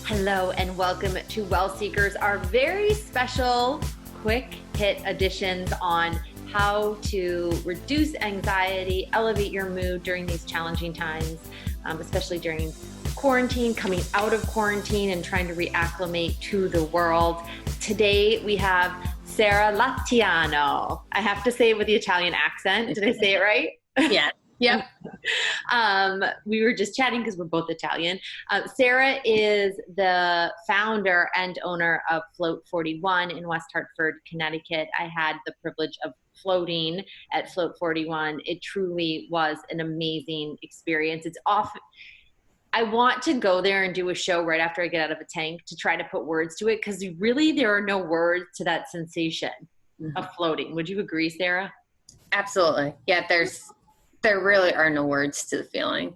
Hello and welcome to WellSeekers, our very special quick hit editions on how to reduce anxiety, elevate your mood during these challenging times, especially during quarantine, coming out of quarantine and trying to reacclimate to the world. Today we have Sarah LaTeano. I have to say it with the Italian accent. Did I say it right? Yeah. Yep. We were just chatting because we're both Italian. Sarah is the founder and owner of Float 41 in West Hartford, Connecticut. I had the privilege of floating at Float 41. It truly was an amazing experience. I want to go there and do a show right after I get out of a tank to try to put words to it, because really there are no words to that sensation of floating. Would you agree, Sarah? Absolutely. Yeah, there really are no words to the feeling.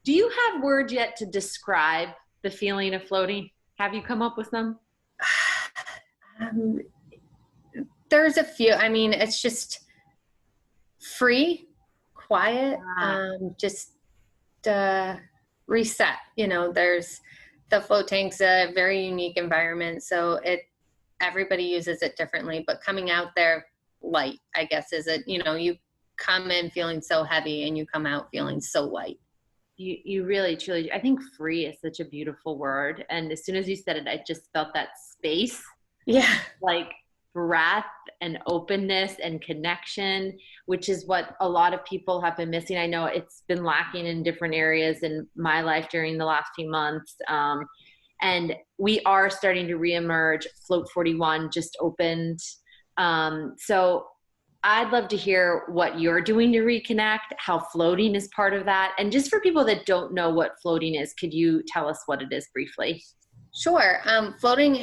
Do you have words yet to describe the feeling of floating? Have you come up with them? There's a few. I mean, it's just free, quiet, just reset. There's the float tank's a very unique environment, so everybody uses it differently. But coming out there light, I guess, is it. You come in feeling so heavy and you come out feeling so light. You really, truly, I think free is such a beautiful word. And as soon as you said it, I just felt that space. Yeah. Like breath and openness and connection, which is what a lot of people have been missing. I know it's been lacking in different areas in my life during the last few months. And we are starting to reemerge. Float 41 just opened. So I'd love to hear what you're doing to reconnect, how floating is part of that. And just for people that don't know what floating is, could you tell us what it is briefly? Sure. Floating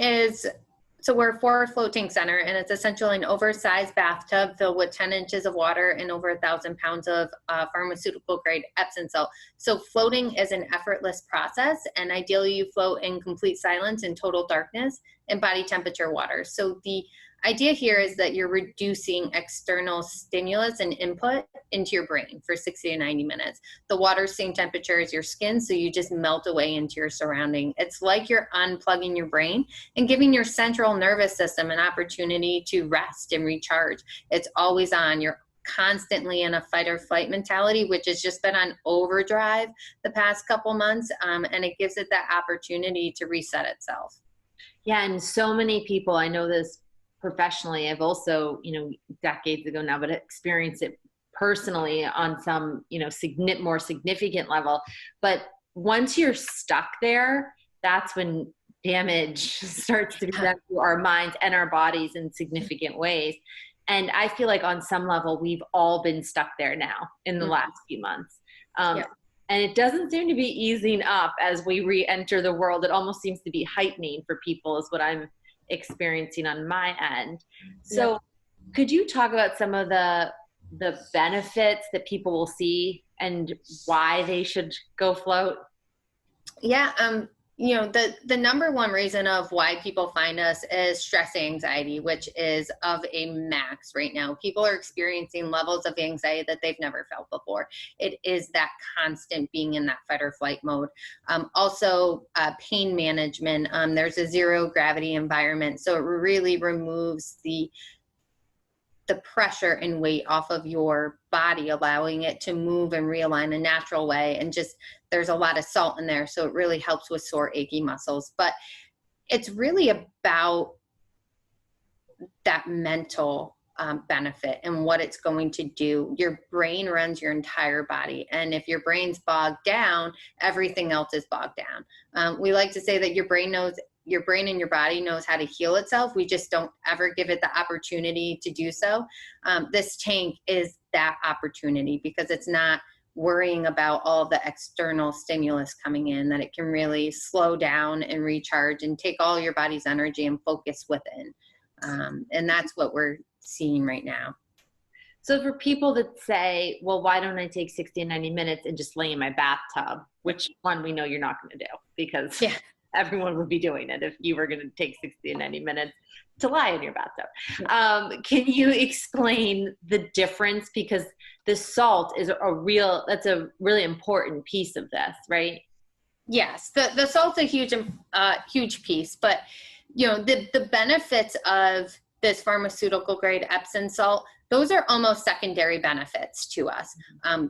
so we're a forward floating center, and it's essentially an oversized bathtub filled with 10 inches of water and over 1,000 pounds of pharmaceutical grade Epsom salt. So floating is an effortless process, and ideally you float in complete silence and total darkness in body temperature water. So the idea here is that you're reducing external stimulus and input into your brain for 60 to 90 minutes. The water's same temperature as your skin, so you just melt away into your surrounding. It's like you're unplugging your brain and giving your central nervous system an opportunity to rest and recharge. It's always on. You're constantly in a fight or flight mentality, which has just been on overdrive the past couple months, and it gives it that opportunity to reset itself. Yeah, and so many people, I know this professionally, I've also, decades ago now, but experienced it personally on some, more significant level. But once you're stuck there, that's when damage starts to be done to our minds and our bodies in significant ways. And I feel like on some level, we've all been stuck there now in the last few months. And it doesn't seem to be easing up as we re-enter the world. It almost seems to be heightening for people, is what I'm experiencing on my end. So could you talk about some of the benefits that people will see and why they should go float? Yeah. The number one reason of why people find us is stress anxiety, which is of a max right now. People are experiencing levels of anxiety that they've never felt before. It is that constant being in that fight or flight mode. Also, pain management. There's a zero gravity environment, so it really removes the pressure and weight off of your body, allowing it to move and realign a natural way. And just, there's a lot of salt in there, so it really helps with sore, achy muscles. But it's really about that mental benefit and what it's going to do. Your brain runs your entire body. And if your brain's bogged down, everything else is bogged down. We like to say that your brain and your body knows how to heal itself. We just don't ever give it the opportunity to do so. This tank is that opportunity, because it's not worrying about all the external stimulus coming in, that it can really slow down and recharge and take all your body's energy and focus within. And that's what we're seeing right now. So for people that say, well, why don't I take 60 and 90 minutes and just lay in my bathtub, which one we know you're not going to do, because everyone would be doing it if you were going to take 60 and 90 minutes to lie in your bathtub. Can you explain the difference? Because the salt is that's a really important piece of this, right? Yes, the salt's a huge piece, but the benefits of this pharmaceutical grade Epsom salt, those are almost secondary benefits to us.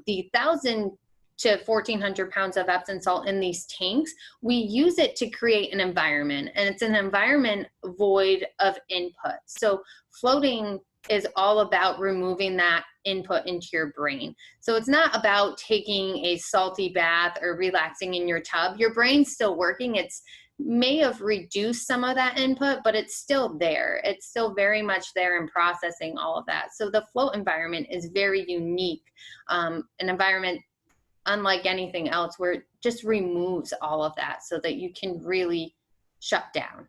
The 1,000 to 1,400 pounds of Epsom salt in these tanks, we use it to create an environment, and it's an environment void of input. So floating is all about removing that input into your brain. So it's not about taking a salty bath or relaxing in your tub. Your brain's still working. It's may have reduced some of that input, but it's still there. It's still very much there and processing all of that. So the float environment is very unique, an environment unlike anything else, where it just removes all of that so that you can really shut down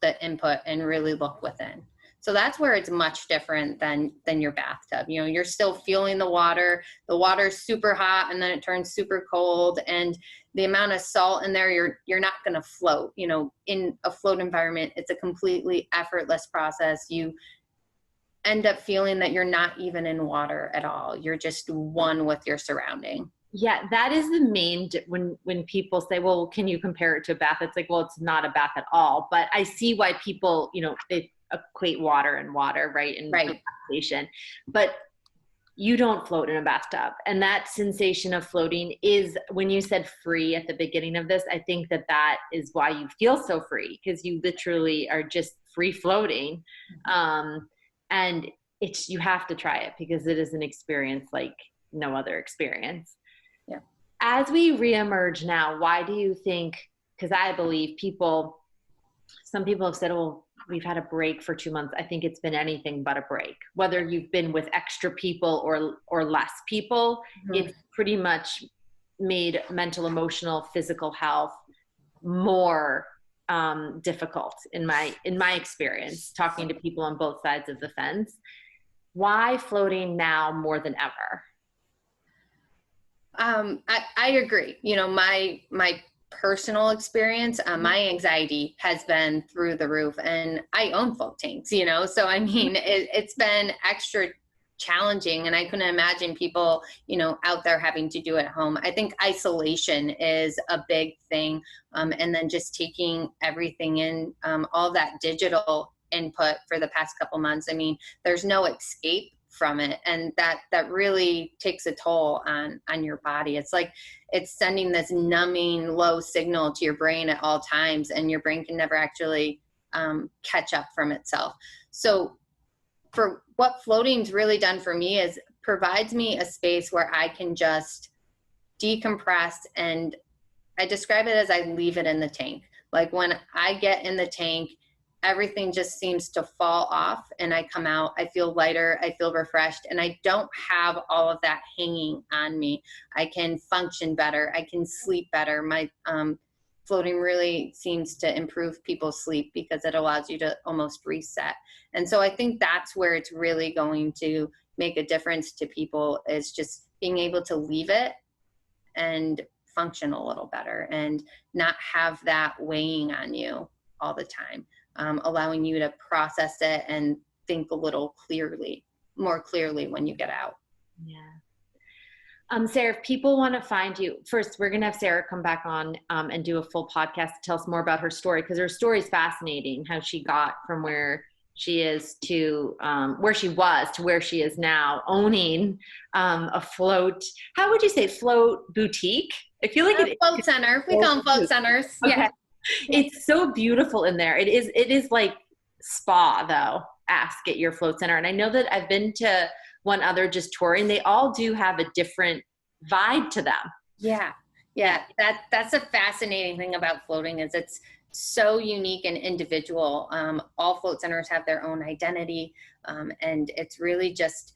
the input and really look within. So that's where it's much different than your bathtub. You're still feeling the water. The water's super hot and then it turns super cold, and the amount of salt in there, you're not going to float. In a float environment, it's a completely effortless process. You end up feeling that you're not even in water at all. You're just one with your surrounding. Yeah, that is the main, when people say, well, can you compare it to a bath? It's like, well, it's not a bath at all. But I see why people, they equate water and water, right? And relaxation. But you don't float in a bathtub. And that sensation of floating is, when you said free at the beginning of this, I think that is why you feel so free, because you literally are just free floating. And you have to try it, because it is an experience like no other experience. Yeah. As we reemerge now, why do you think, because I believe some people have said, well, we've had a break for 2 months. I think it's been anything but a break. Whether you've been with extra people or less people, it's pretty much made mental, emotional, physical health more difficult in my experience, talking to people on both sides of the fence. Why floating now more than ever? I agree. My personal experience, my anxiety has been through the roof, and I own float tanks, so I mean, it's been extra challenging, and I couldn't imagine people, out there having to do it at home. I think isolation is a big thing. And then just taking everything in, all that digital input for the past couple months. I mean, there's no escape from it. And that really takes a toll on your body. It's like, it's sending this numbing low signal to your brain at all times, and your brain can never actually catch up from itself. So for what floating's really done for me is provides me a space where I can just decompress, and I describe it as I leave it in the tank. Like when I get in the tank, everything just seems to fall off, and I come out, I feel lighter, I feel refreshed, and I don't have all of that hanging on me. I can function better, I can sleep better. My floating really seems to improve people's sleep because it allows you to almost reset. And so I think that's where it's really going to make a difference to people, is just being able to leave it and function a little better and not have that weighing on you all the time, allowing you to process it and think a little more clearly when you get out. Yeah. Sarah, if people want to find you, first, we're going to have Sarah come back on and do a full podcast to tell us more about her story, because her story is fascinating, how she got from where she is to where she was to where she is now, owning a float. How would you say, float boutique? I feel like it float center. We call them float centers. Okay. Yeah. It's so beautiful in there. It is like spa though-esque at your float center. And I know that I've been to one other just touring. They all do have a different vibe to them. Yeah. That's a fascinating thing about floating, is it's so unique and individual. All float centers have their own identity, and it's really just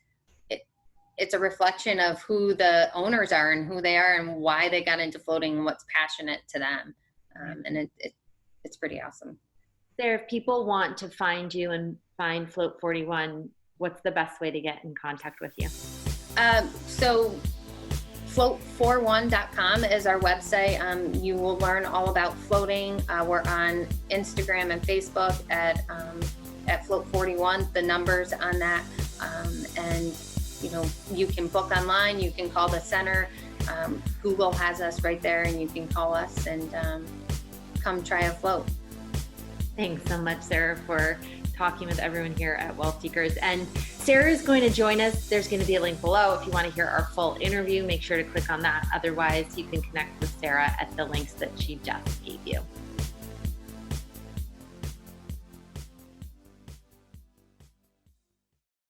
it's a reflection of who the owners are and who they are and why they got into floating and what's passionate to them. And it's pretty awesome. Sarah, if people want to find you and find Float 41, what's the best way to get in contact with you? So float41.com is our website. You will learn all about floating. We're on Instagram and Facebook at Float41, the numbers on that. And you can book online, you can call the center. Google has us right there, and you can call us and come try a float. Thanks so much, Sarah, for talking with everyone here at WellSeekers. And Sarah is going to join us. There's going to be a link below. If you want to hear our full interview, make sure to click on that. Otherwise, you can connect with Sarah at the links that she just gave you.